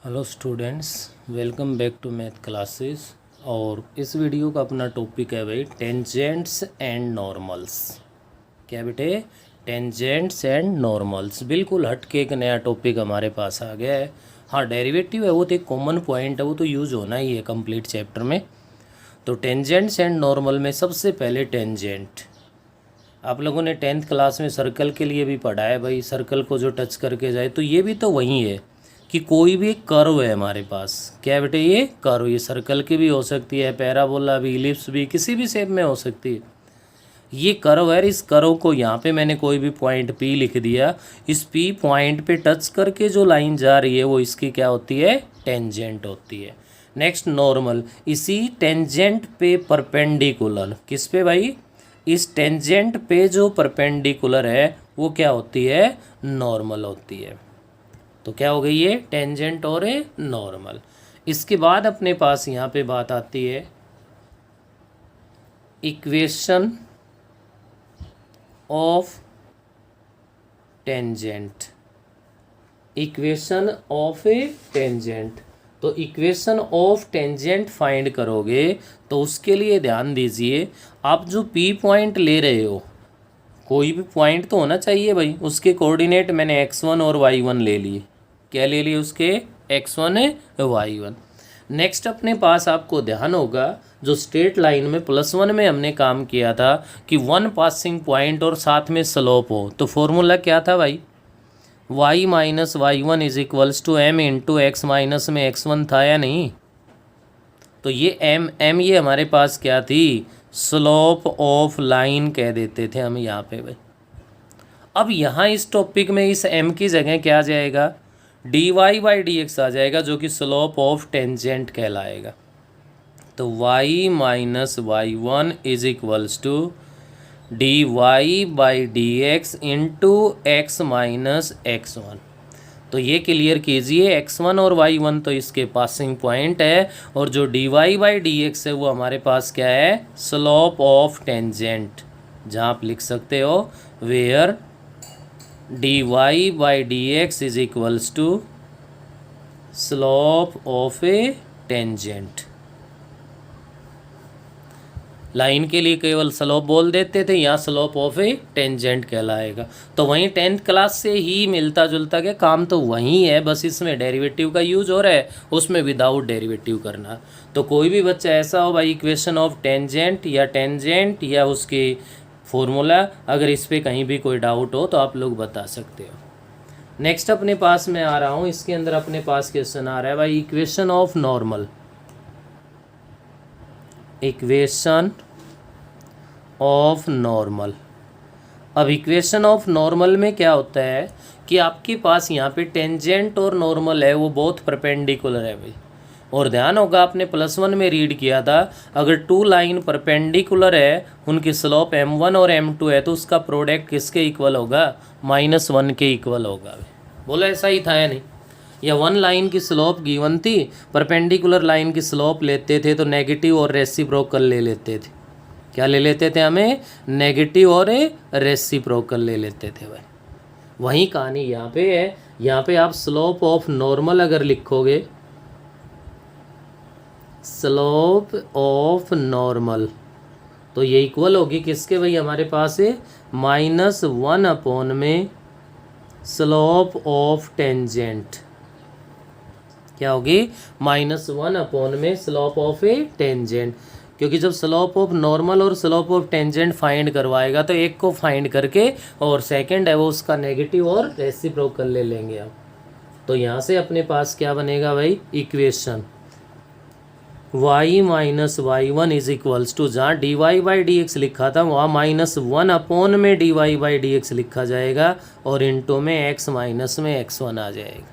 Hello students, welcome back to math classes. और इस video का अपना टॉपिक है भाई टेंजेंट्स एंड नॉर्मल्स। क्या बेटे? Tangents and normals. बिल्कुल हट के एक नया टॉपिक हमारे पास आ गया है। हाँ, डेरिवेटिव है, वो तो एक कॉमन पॉइंट है, वो तो यूज़ होना ही है कंप्लीट चैप्टर में। तो टेंजेंट्स एंड नॉर्मल में सबसे पहले टेंजेंट। आप लोगों ने 10th क्लास में सर्कल के लिए भी पढ़ा है भाई, सर्कल को जो टच करके जाए, तो ये भी तो वही है कि कोई भी एक कर्व है हमारे पास। क्या बेटे? ये कर्व, ये सर्कल की भी हो सकती है, पैराबोला भी, इलिप्स भी, किसी भी शेप में हो सकती है। ये कर्व है, इस कर्व को यहाँ पे मैंने कोई भी पॉइंट P लिख दिया। इस P पॉइंट पे टच करके जो लाइन जा रही है वो इसकी क्या होती है? टेंजेंट होती है। नेक्स्ट नॉर्मल, इसी टेंजेंट पे परपेंडिकुलर। किस पे भाई? इस टेंजेंट पे जो परपेंडिकुलर है वो क्या होती है? नॉर्मल होती है। तो क्या हो गई ये? टेंजेंट और ए नॉर्मल। इसके बाद अपने पास यहाँ पे बात आती है equation of tangent. Equation of a tangent. तो इक्वेशन ऑफ टेंजेंट फाइंड करोगे तो उसके लिए ध्यान दीजिए, आप जो P पॉइंट ले रहे हो, कोई भी पॉइंट तो होना चाहिए भाई, उसके कोऑर्डिनेट मैंने x1 और y1 ले लिए। क्या ले लिए उसके? x1 y1। नेक्स्ट अपने पास आपको ध्यान होगा जो स्ट्रेट लाइन में +1 में हमने काम किया था कि वन पासिंग पॉइंट और साथ में स्लोप हो, तो फॉर्मूला क्या था भाई? y minus y1 is equals to m into x minus में x1 था या नहीं? तो ये m ये हमारे पास क्या थी? स्लोप ऑफ लाइन कह देते थे हम यहाँ पे भाई। अब यहाँ इस टॉपिक में इस m की जगह क्या आ जाएगा? dy बाई डी एक्स आ जाएगा, जो कि स्लोप ऑफ टेंजेंट कहलाएगा। तो y minus y1 is equals to d y by d x into x minus x1। तो ये क्लियर कीजिए, x1 और y1 तो इसके पासिंग पॉइंट है, और जो dy बाई डी एक्स है वो हमारे पास क्या है? Slope of tangent. जहाँ आप लिख सकते हो where dy by d x is equals to slope of a tangent. Line के लिए केवल स्लोप बोल देते थे, यहाँ स्लोप ऑफ ए टेंजेंट कहलाएगा। तो वहीं 10th क्लास से ही मिलता जुलता के काम तो वही है, बस इसमें डेरिवेटिव का यूज हो रहा है, उसमें विदाउट डेरिवेटिव करना। तो कोई भी बच्चा ऐसा हो भाई, इक्वेशन ऑफ टेंजेंट या उसकी फॉर्मूला, अगर इस पर कहीं भी कोई डाउट हो तो आप लोग बता सकते हो। नेक्स्ट अपने पास में आ रहा हूँ, इसके अंदर अपने पास क्वेश्चन आ रहा है भाई equation of normal. Equation of normal. अब इक्वेशन ऑफ नॉर्मल में क्या होता है कि आपके पास यहाँ पे टेंजेंट और नॉर्मल है, वो बोथ परपेंडिकुलर है भाई। और ध्यान होगा आपने +1 में रीड किया था, अगर टू लाइन परपेंडिकुलर है, उनकी स्लोप m1 और m2 है, तो उसका प्रोडक्ट किसके इक्वल होगा? -1 के इक्वल होगा। बोलो ऐसा ही था या नहीं? या वन लाइन की स्लोप गिवन थी, परपेंडिकुलर लाइन की स्लोप लेते थे तो नेगेटिव और रेसिप्रोकल ले लेते थे। क्या ले लेते थे? हमें नेगेटिव और रेसिप्रोकल ले लेते थे भाई। वही कहानी यहाँ पे है। यहाँ पे आप स्लोप ऑफ नॉर्मल अगर लिखोगे, स्लोप ऑफ नॉर्मल, तो ये इक्वल होगी किसके भाई? हमारे पास है -1 अपॉन में स्लोप ऑफ टेंजेंट। क्या होगी? -1 अपॉन में स्लोप ऑफ ए टेंजेंट। क्योंकि जब स्लोप ऑफ नॉर्मल और स्लोप ऑफ टेंजेंट फाइंड करवाएगा तो एक को फाइंड करके और सेकंड है वो उसका नेगेटिव और रेसिप्रोकल ले लेंगे हम। तो यहाँ से अपने पास क्या बनेगा भाई? Equation y minus y1 is equals to, जहाँ dy बाई डी एक्स लिखा था वहाँ -1 अपॉन में dy बाई डी एक्स लिखा जाएगा, और इंटू में x माइनस में x1 आ जाएगा।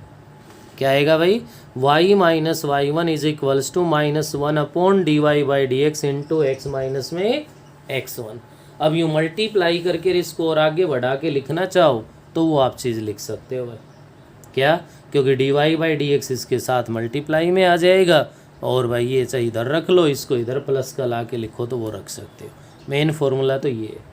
क्या आएगा भाई? y minus y1 is equals to -1 upon d by d x into x minus में x1। अब यूँ मल्टीप्लाई करके इसको और आगे बढ़ा के लिखना चाहो तो वो आप चीज़ लिख सकते हो भाई। क्या? क्योंकि dy बाई डी एक्स इसके साथ मल्टीप्लाई में आ जाएगा, और भाई ये चाहे इधर रख लो, इसको इधर प्लस का ला के लिखो तो वो रख सकते हो। मेन फॉर्मूला तो ये है।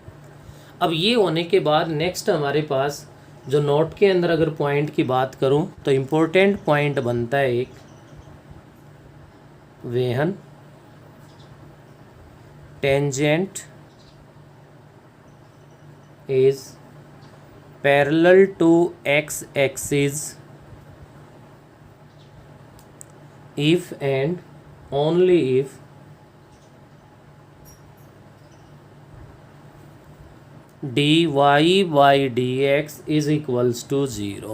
अब ये होने के बाद नेक्स्ट हमारे पास जो नोट के अंदर अगर पॉइंट की बात करूं तो इम्पोर्टेंट पॉइंट बनता है एक, when tangent is parallel to x axis if and only if dy by dx is equals to 0.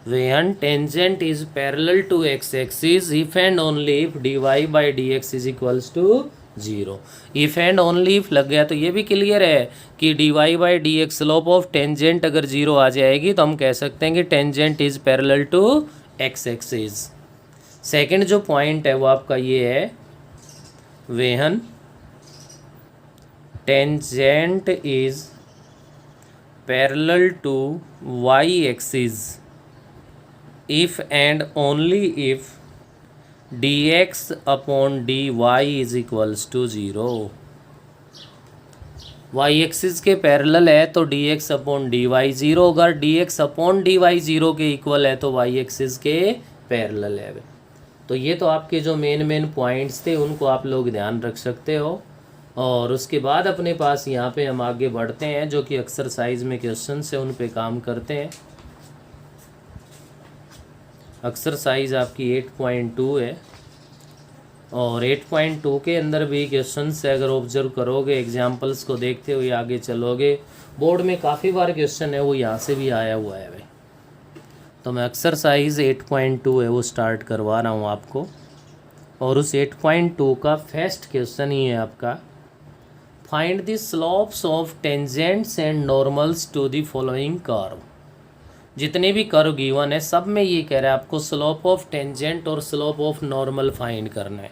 When tangent is parallel to x axis if and only if dy by dx is equals to 0. if and only if लग गया तो ये भी clear है कि dy by dx slope of tangent अगर 0 आ जाएगी तो हम कह सकते हैं कि tangent is parallel to x axis. Second जो पॉइंट है वो आपका ये है, when tangent is parallel to y axis if and only if dx upon dy is equals to 0। Y axis के पैरेलल है तो dx अपॉन dy 0 होगा, dx अपॉन dy 0 के इक्वल है तो वाई एक्सिस के पैरेलल है। तो ये तो आपके जो मेन पॉइंट्स थे उनको आप लोग ध्यान रख सकते हो। और उसके बाद अपने पास यहाँ पे हम आगे बढ़ते हैं जो कि एक्सरसाइज में क्वेश्चन है उन पे काम करते हैं। एक्सरसाइज आपकी 8.2 है और 8.2 के अंदर भी क्वेश्चन से अगर ऑब्जर्व करोगे, एग्जाम्पल्स को देखते हुए आगे चलोगे, बोर्ड में काफ़ी बार क्वेश्चन है वो यहाँ से भी आया हुआ है भाई। तो मैं एक्सरसाइज 8.2 है वो स्टार्ट करवा रहा हूँ आपको और उस 8.2 का फर्स्ट क्वेश्चन ही है आपका, find the slopes of tangents and normals to the following curve. जितने भी कर्व गिवन है सब में ये कह रहा है आपको स्लोप ऑफ टेंजेंट और स्लोप ऑफ नॉर्मल फाइंड करना है।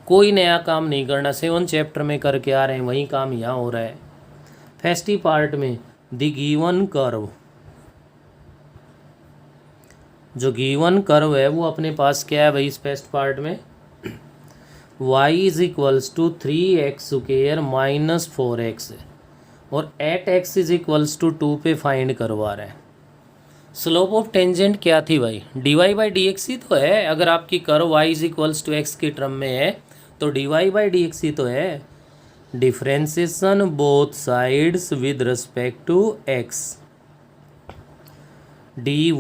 कोई नया काम नहीं करना, 7 चैप्टर में करके आ रहे हैं वही काम यहाँ हो रहा है। फर्स्ट पार्ट में द गिवन कर्व, जो गिवन कर्व है वो अपने पास क्या है भाई इस फर्स्ट पार्ट में, y is equals to 3x square minus 4x और at x is equals to 2 पे फाइंड करवा रहा है। स्लोप ऑफ टेंजेंट क्या थी भाई, dy बाई डी एक्स ही तो है। अगर आपकी curve y is equals to x की टर्म में है तो dy बाई डी एक्स ही तो है। Differentiation both sides with respect to x, dy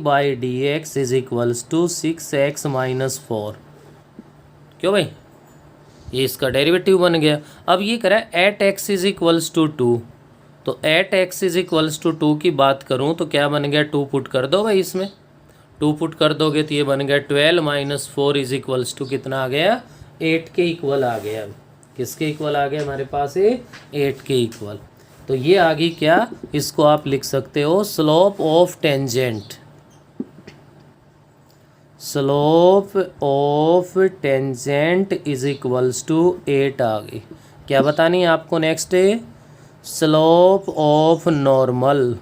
by d x is equals to 6x minus 4। क्यों भाई, ये इसका डेरिवेटिव बन गया। अब ये करा at x is equals to 2, तो at x is equals to 2 की बात करूं तो क्या बन गया, 2 पुट कर दो भाई इसमें, 2 पुट कर दोगे तो ये बन गया 12 माइनस 4 इज इक्वल्स टू कितना आ गया, 8 के इक्वल आ गया। किसके इक्वल आ गया हमारे पास ये 8 के इक्वल। तो ये आ गई क्या, इसको आप लिख सकते हो slope of tangent, slope of tangent is equals to 8 आ गई। क्या बतानी है आपको नेक्स्ट है, slope of normal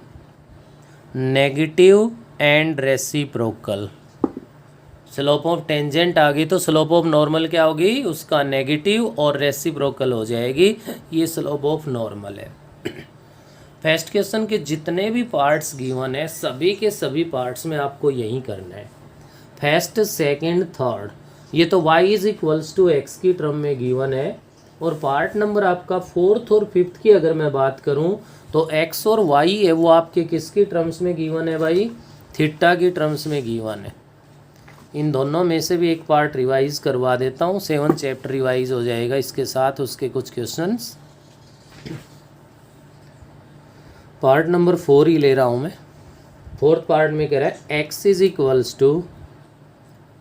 negative and reciprocal. Slope of tangent आ गई तो स्लोप ऑफ नॉर्मल क्या होगी, उसका नेगेटिव और रेसिप्रोकल हो जाएगी। ये स्लोप ऑफ नॉर्मल है। फर्स्ट क्वेश्चन के जितने भी पार्ट्स गिवन है सभी के सभी पार्ट्स में आपको यही करना है, फर्स्ट सेकंड थर्ड। ये तो y is equals to x की टर्म में गिवन है और पार्ट नंबर आपका 4th और 5th की अगर मैं बात करूं तो x और y है वो आपके किसकी टर्म्स में गिवन है भाई, थीटा की टर्म्स में गिवन है। इन दोनों में से भी एक पार्ट रिवाइज करवा देता हूं, 7 चैप्टर रिवाइज हो जाएगा इसके साथ उसके कुछ क्वेश्चंस। पार्ट नंबर 4 ही ले रहा हूं मैं। 4th पार्ट में कह रहा है x is equals to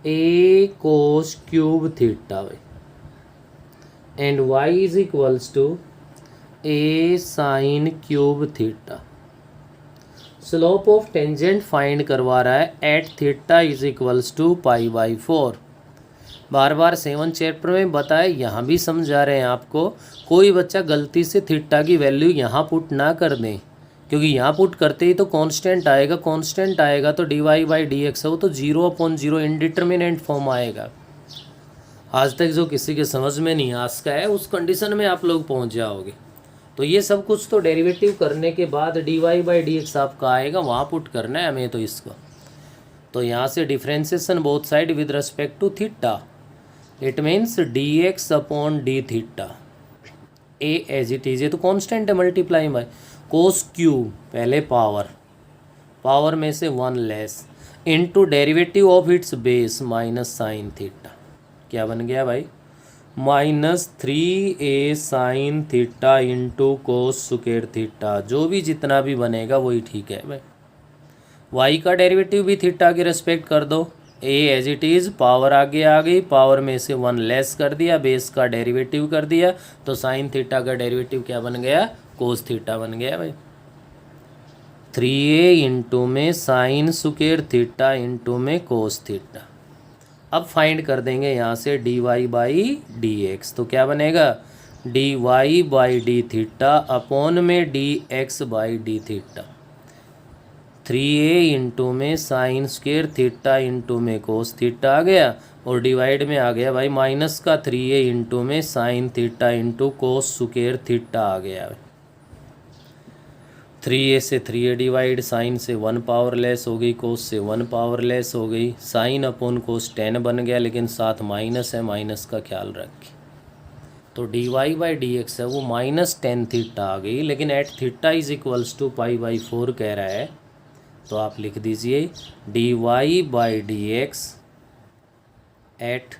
a cos cube theta and y is equals to a sine cube theta. Slope of tangent find करवा रहा है at theta is equals to pi by 4। बार बार 7 चैप्टर में बताए, यहाँ भी समझा रहे हैं आपको। कोई बच्चा गलती से थीटा की वैल्यू यहाँ पुट ना कर दें, क्योंकि यहाँ पुट करते ही तो कांस्टेंट आएगा, कांस्टेंट आएगा तो dy बाई डी एक्स हो तो 0/0 इंडिटरमिनेंट फॉर्म आएगा। आज तक जो किसी के समझ में नहीं आ सका है उस कंडीशन में आप लोग पहुँच जाओगे। तो ये सब कुछ तो डेरिवेटिव करने के बाद dy बाई डी एक्स आपका आएगा, वहाँ पुट करना है हमें तो इसका। तो यहाँ से differentiation both side with respect to theta, it means d x upon d theta a as it is, ये तो कांस्टेंट है, मल्टीप्लाई बाय कोस क्यू, पहले पावर में से 1 less into derivative of its base minus sine theta. क्या बन गया भाई? -3a sine theta into cos square theta. जो भी जितना भी बनेगा वही ठीक है भाई। y का डेरिवेटिव भी थीटा के रेस्पेक्ट कर दो, a as it is, power आगे आ गई, पावर में से 1 लेस कर दिया, बेस का डेरिवेटिव कर दिया, तो साइन थीटा का डेरिवेटिव क्या बन गया? कोस थीटा बन गया भाई। 3a इंटू में साइन स्क्वायर थीटा इंटू में कोस थीटा। अब फाइंड कर देंगे यहाँ से dy बाई डी एक्स, तो क्या बनेगा? dy by D theta upon में dx by D theta. 3a into में साइन स्क्वायर थीटा इंटू में कोस थीटा आ गया, और डिवाइड में आ गया भाई माइनस का 3a इंटू में sine theta into cos square theta आ गया। 3a से 3a डिवाइड, साइन से 1 पावर लेस हो गई, कोस से 1 पावर लेस हो गई, साइन अपॉन कोस 10 बन गया, लेकिन साथ माइनस है, माइनस का ख्याल रखें। तो dy बाई डी एक्स है वो -10 थीटा आ गई, लेकिन at theta is equals to π/4 कह रहा है, तो आप लिख दीजिए dy by d x at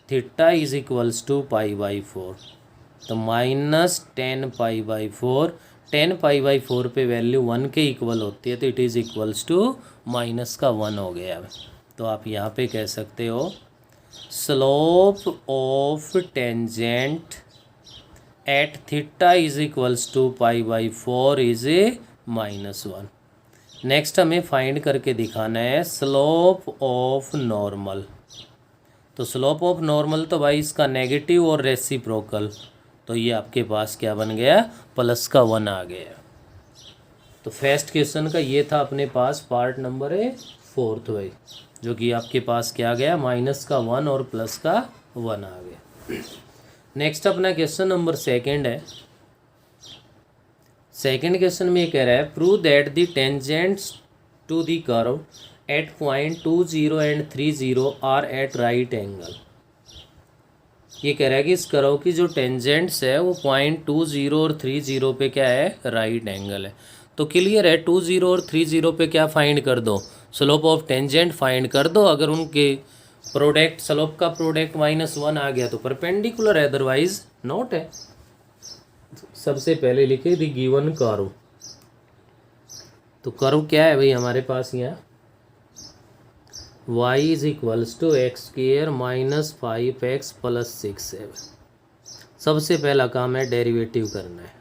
theta is equals to π/4, तो -10 π/4, 10 π/4 पे वैल्यू 1 के इक्वल होती है, तो it is equals to minus का 1 हो गया। तो आप यहाँ पे कह सकते हो slope of tangent at theta is equals to π/4 is -1। Next हमें फाइंड करके दिखाना है स्लोप ऑफ नॉर्मल। तो स्लोप ऑफ नॉर्मल तो भाई इसका नेगेटिव और रेसिप्रोकल, तो ये आपके पास क्या बन गया? +1 आ गया। तो फर्स्ट क्वेश्चन का ये था अपने पास पार्ट नंबर 4 भाई, जो कि आपके पास क्या गया? -1 और +1 आ गया। नेक्स्ट अपना क्वेश्चन नंबर 2 है। सेकंड क्वेश्चन में ये कह रहा है prove that the tangents to the curve at point 20 and 30 are at right angle. ये कह रहा है कि इस कर्व की जो टेंजेंट्स है वो पॉइंट 20 और 30 पे क्या है? राइट एंगल है। तो क्लियर है, 20 और 30 पे क्या फाइंड कर दो? स्लोप ऑफ टेंजेंट फाइंड कर दो। अगर उनके प्रोडक्ट, स्लोप का प्रोडक्ट -1 आ गया तो परपेंडिकुलर है, अदरवाइज नॉट है। सबसे पहले लिखे दी गिवन कर्व। तो कर्व क्या है भाई हमारे पास यहाँ? y is equals to x² -5x + 6 है। सबसे पहला काम है डेरिवेटिव करना है।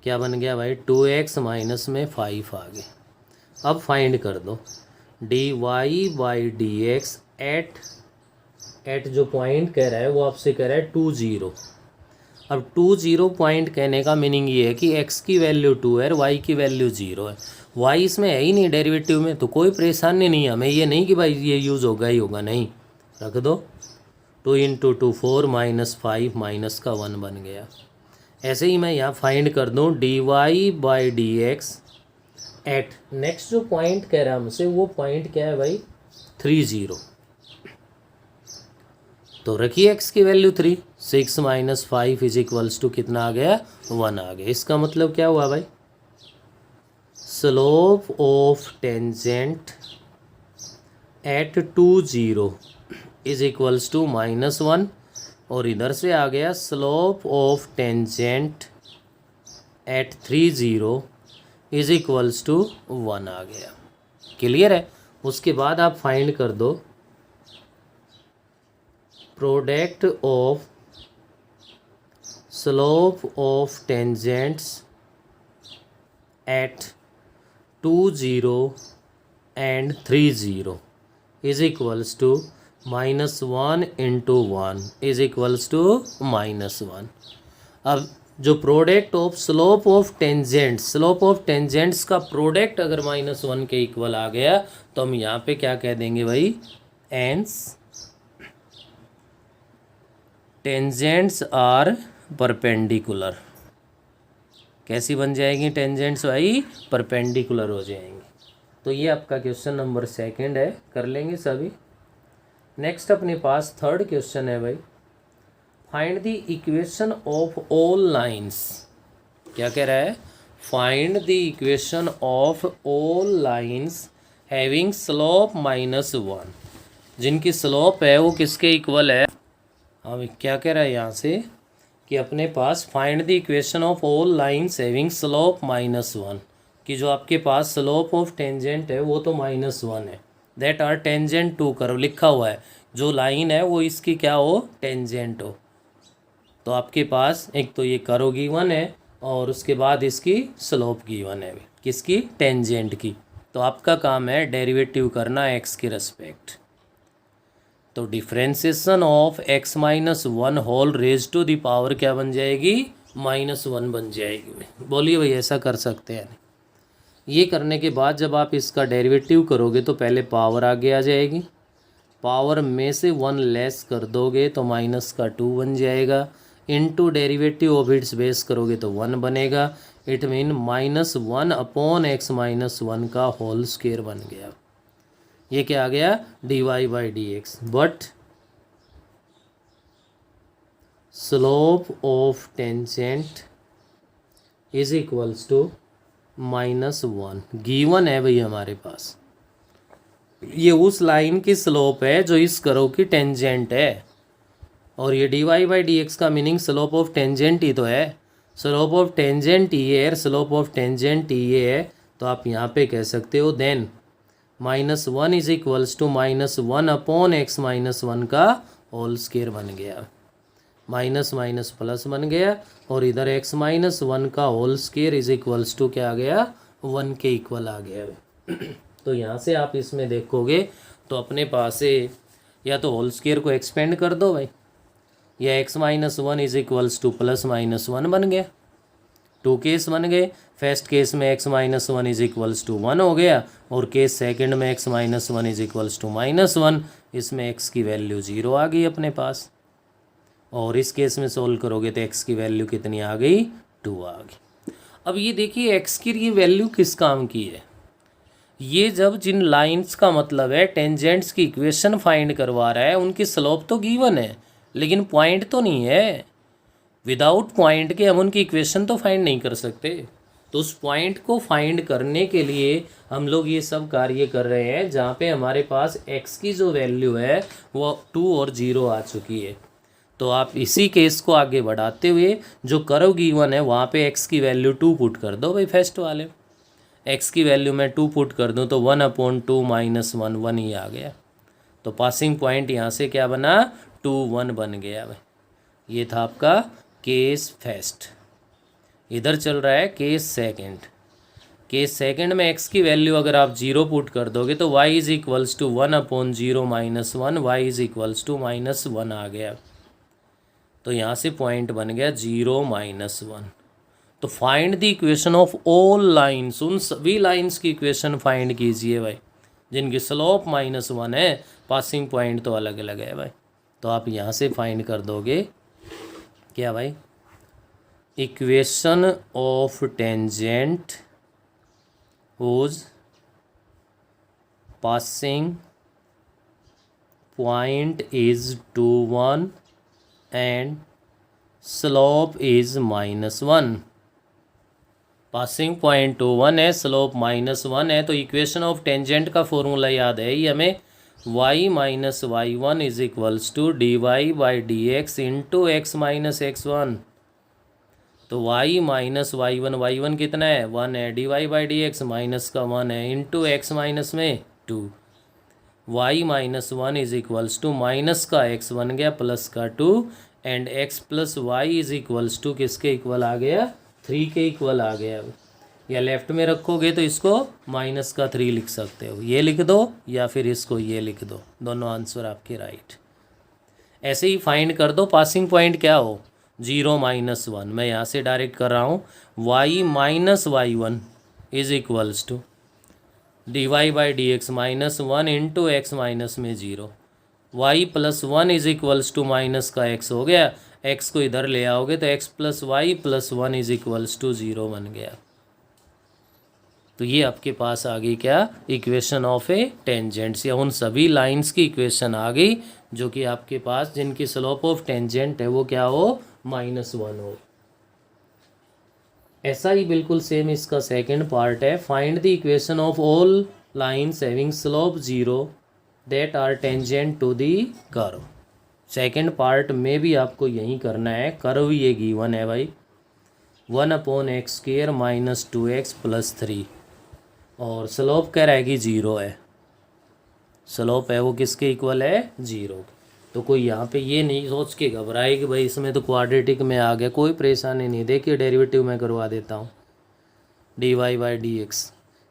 क्या बन गया भाई? 2x माइनस में 5 आ गए। अब फाइंड कर दो dy by d x at जो पॉइंट कह रहा है वो आपसे कह रहा है 20। अब 20 पॉइंट कहने का मीनिंग ये है कि x की वैल्यू 2 है और y की वैल्यू 0 है। y इसमें है ही नहीं डेरिवेटिव में, तो कोई परेशानी नहीं है हमें। ये नहीं कि भाई ये यूज़ होगा ही होगा, नहीं, रख दो। 2 × 2 4 -5 माइनस का 1 बन गया। ऐसे ही मैं यहाँ फाइंड कर दूँ dy by d x at, next जो पॉइंट कह रहा है हमसे वो पॉइंट क्या है भाई? 30। तो रखिए x की वैल्यू 3, 6 - 5 इज इक्वल्स टू कितना आ गया? 1 आ गया। इसका मतलब क्या हुआ भाई? Slope of tangent at 20 is equals to -1, और इधर से आ गया slope of tangent at 30 is equals to 1 आ गया। क्लियर है? उसके बाद आप फाइंड कर दो product of slope of tangents at 20 and 30 is equals to -1 × 1 is equals to -1। अब जो product of slope of tangents का प्रोडक्ट अगर -1 के इक्वल आ गया तो हम यहाँ पे क्या कह देंगे भाई? एंस टेंजेंट्स आर परपेंडिकुलर। कैसी बन जाएगी टेंजेंट्स भाई, परपेंडिकुलर हो जाएंगी। तो ये आपका क्वेश्चन नंबर 2 है, कर लेंगे सभी। नेक्स्ट अपने पास 3rd क्वेश्चन है भाई, find the equation of all lines. क्या कह रहा है, find the equation of all lines having slope -1, जिनकी स्लोप है वो किसके इक्वल है। अब क्या कह रहा है यहाँ से कि अपने पास find the equation of all lines having slope -1, कि जो आपके पास स्लोप ऑफ टेंजेंट है वो तो -1 है, that are tangent to curve लिखा हुआ है, जो लाइन है वो इसकी क्या हो, टेंजेंट हो। तो आपके पास एक तो ये कर्व गिवन है और उसके बाद इसकी स्लोप गिवन है, किसकी, टेंजेंट की। तो आपका काम है डेरिवेटिव करना एक्स के रिस्पेक्ट। तो differentiation of x-1 whole raise to the power क्या बन जाएगी, -1 बन जाएगी। बोलिए भाई ऐसा कर सकते हैं। ये करने के बाद जब आप इसका डेरिवेटिव करोगे तो पहले पावर आगे आ जाएगी, पावर में से 1 लेस कर दोगे तो -2 बन जाएगा, into derivative of its base करोगे तो 1 बनेगा। इट मीन -1 अपॉन x-1 का होल स्क्वायर बन गया। ये क्या आ गया, dy/dx। But slope of tangent is equals to -1 given है भाई हमारे पास। ये उस लाइन की स्लोप है जो इस कर्व की टेंजेंट है, और ये dy/dx का मीनिंग स्लोप ऑफ टेंजेंट ही तो है। स्लोप ऑफ टेंजेंट ये है, स्लोप ऑफ टेंजेंट ये है, तो आप यहाँ पे कह सकते हो then -1 is equals to -1 upon x-1 का होल स्क्वायर बन गया, माइनस माइनस प्लस बन गया, और इधर x-1 का whole square is equals to क्या आ गया, 1 के इक्वल आ गया। तो यहाँ से आप इसमें देखोगे तो अपने पास से या तो होल स्क्वायर को एक्सपेंड कर दो भाई, या x-1 इज इक्वल्स टू +-1 बन गया। 2 केस बन गए। फर्स्ट केस में x-1 इज इक्वल्स टू 1 हो गया, और केस सेकंड में x-1 इज इक्वल्स टू -1, इसमें x की वैल्यू 0 आ गई अपने पास। और इस केस में सोल्व करोगे तो x की वैल्यू कितनी आ गई, 2 आ गई। अब ये देखिए x की ये वैल्यू किस काम की है, ये जब जिन लाइंस का मतलब है टेंजेंट्स की इक्वेशन फाइंड करवा रहा है, उनकी स्लोप तो गिवन है लेकिन पॉइंट तो नहीं है। विदाउट पॉइंट के हम उनकी इक्वेशन तो फाइंड नहीं कर सकते। तो उस पॉइंट को फाइंड करने के लिए हम लोग ये सब कार्य कर रहे हैं, जहाँ पे हमारे पास x की जो वैल्यू है वो 2 और 0 आ चुकी है। तो आप इसी केस को आगे बढ़ाते हुए जो कर्व गिवन है वहाँ पे x की वैल्यू 2 पुट कर दो भाई। फर्स्ट वाले x की वैल्यू मैं 2 पुट कर दूँ तो 1/2 -1 1 ही आ गया। तो पासिंग पॉइंट यहाँ से क्या बना, 2 1 बन गया भाई। ये था आपका केस फर्स्ट। इधर चल रहा है केस सेकंड। केस सेकंड में x की वैल्यू अगर आप 0 पुट कर दोगे तो y is equals to 1/0 -1, y is equals to -1 आ गया। तो यहाँ से पॉइंट बन गया 0 -1। तो find the equation of all lines, उन सभी लाइंस की इक्वेशन फाइंड कीजिए भाई जिनकी स्लोप -1 है, पासिंग पॉइंट तो अलग अलग है भाई। तो आप यहाँ से फाइंड कर दोगे क्या भाई, equation of tangent whose passing point is 2 1 and slope is -1। Passing point 2 1 है, स्लोप -1 है। तो इक्वेशन ऑफ टेंजेंट का फॉर्मूला याद है ही हमें, y - y1 is equals to dy/dx into x-x1। तो y - y1 कितना है, 1 है, dy/dx माइनस का 1 है, इंटू x माइनस में 2। y - 1 is equals to minus का x बन गया प्लस का 2, and x plus y is equals to किसके इक्वल आ गया, 3 के इक्वल आ गया। या लेफ्ट में रखोगे तो इसको माइनस का 3 लिख सकते हो, ये लिख दो या फिर इसको ये लिख दो, दोनों आंसर आपके राइट। ऐसे ही फाइंड कर दो पासिंग पॉइंट क्या हो, 0 -1। मैं यहाँ से डायरेक्ट कर रहा हूँ, y - y1 is equals to dy/dx -1 into x minus में 0, y + 1 is equals to minus का x हो गया, एक्स को इधर ले आओगे तो x plus y plus 1 is equals to 0 बन गया। तो ये आपके पास आ गई क्या, इक्वेशन ऑफ ए टेंजेंट्स, या उन सभी लाइंस की इक्वेशन आ गई जो कि आपके पास जिनकी स्लोप ऑफ टेंजेंट है वो क्या हो, -1 हो। ऐसा ही बिल्कुल सेम इसका सेकंड पार्ट है, find the equation of all lines having slope 0 that are tangent to the curve. Second part में भी आपको यही करना है, कर्व ये गिवन है भाई 1/x² - 2x + 3 और स्लोप क्या रहेगी 0 है, स्लोप है वो किसके इक्वल है 0। तो कोई यहाँ पे ये नहीं सोच के घबराए कि भाई इसमें तो क्वाड्रेटिक में आ गया, कोई परेशानी नहीं। देखिए डेरिवेटिव मैं करवा देता हूँ, dy/dx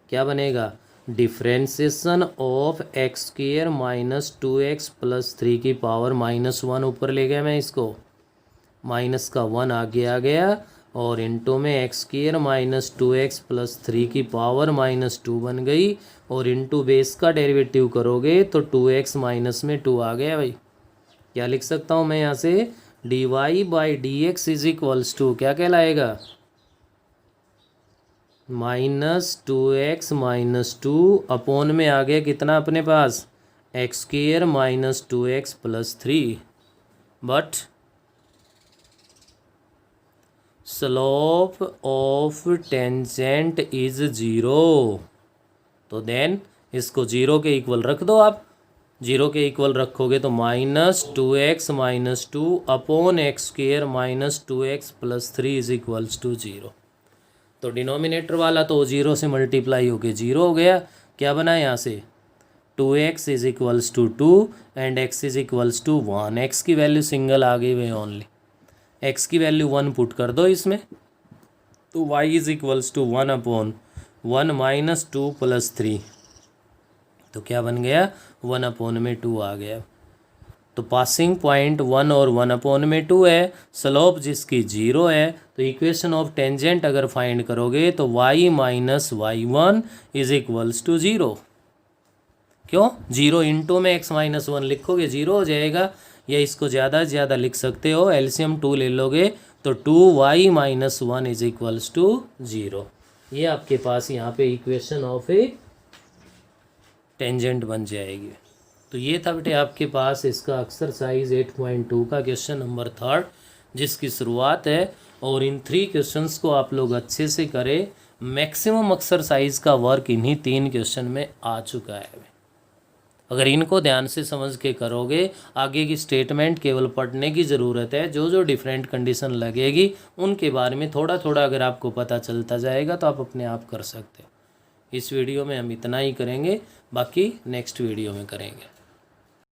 क्या बनेगा, डिफ्रेंसिएशन ऑफ x² - 2x + 3 की पावर -1 ऊपर ले गया मैं इसको, माइनस का 1 आगे आ गया और इंटू में x² - 2x + 3 की पावर -2 बन गई और इंटू बेस का डेरिवेटिव करोगे तो 2x माइनस में 2 आ गया भाई। क्या लिख सकता हूँ मैं यहाँ से, dy/dx इज इक्वल्स टू क्या कहलाएगा, -2x - 2 अपॉन में आ गया कितना अपने पास, x² - 2x + 3 but slope of tangent is 0। तो देन इसको 0 के इक्वल रख दो आप, 0 के इक्वल रखोगे तो -2x - 2 upon x² - 2x + 3 is equals to 0। तो डिनोमिनेटर वाला तो 0 से मल्टीप्लाई होके 0 हो गया। क्या बना यहाँ से, 2x is equals to 2 and x is equals to 1। x की वैल्यू सिंगल आ गई वे ओनली, x की वैल्यू 1 पुट कर दो इसमें, तो y इज इक्वल्स टू 1/1 - 2 + 3, तो क्या बन गया 1/2 आ गया। तो पासिंग पॉइंट 1 और 1/2 है, स्लोप जिसकी 0 है, तो इक्वेशन ऑफ टेंजेंट अगर फाइंड करोगे तो y - y1 is equals to 0। क्यों 0 इंटू में x - 1 लिखोगे 0 हो जाएगा, या इसको ज़्यादा से ज़्यादा लिख सकते हो, एलसीएम 2 ले लोगे तो 2y - 1 इज इक्वल्स टू 0। ये आपके पास यहाँ पे इक्वेशन ऑफ ए टेंजेंट बन जाएगी। तो ये था बेटे आपके पास इसका एक्सरसाइज 8.2 का क्वेश्चन नंबर 3 जिसकी शुरुआत है, और इन 3 क्वेश्चंस को आप लोग अच्छे से करें। मैक्सिमम एक्सरसाइज का वर्क इन्हीं 3 क्वेश्चन में आ चुका है। अगर इनको ध्यान से समझ के करोगे, आगे की स्टेटमेंट केवल पढ़ने की ज़रूरत है, जो जो डिफरेंट कंडीशन लगेगी उनके बारे में थोड़ा थोड़ा अगर आपको पता चलता जाएगा तो आप अपने आप कर सकते हो। इस वीडियो में हम इतना ही करेंगे, बाकी नेक्स्ट वीडियो में करेंगे।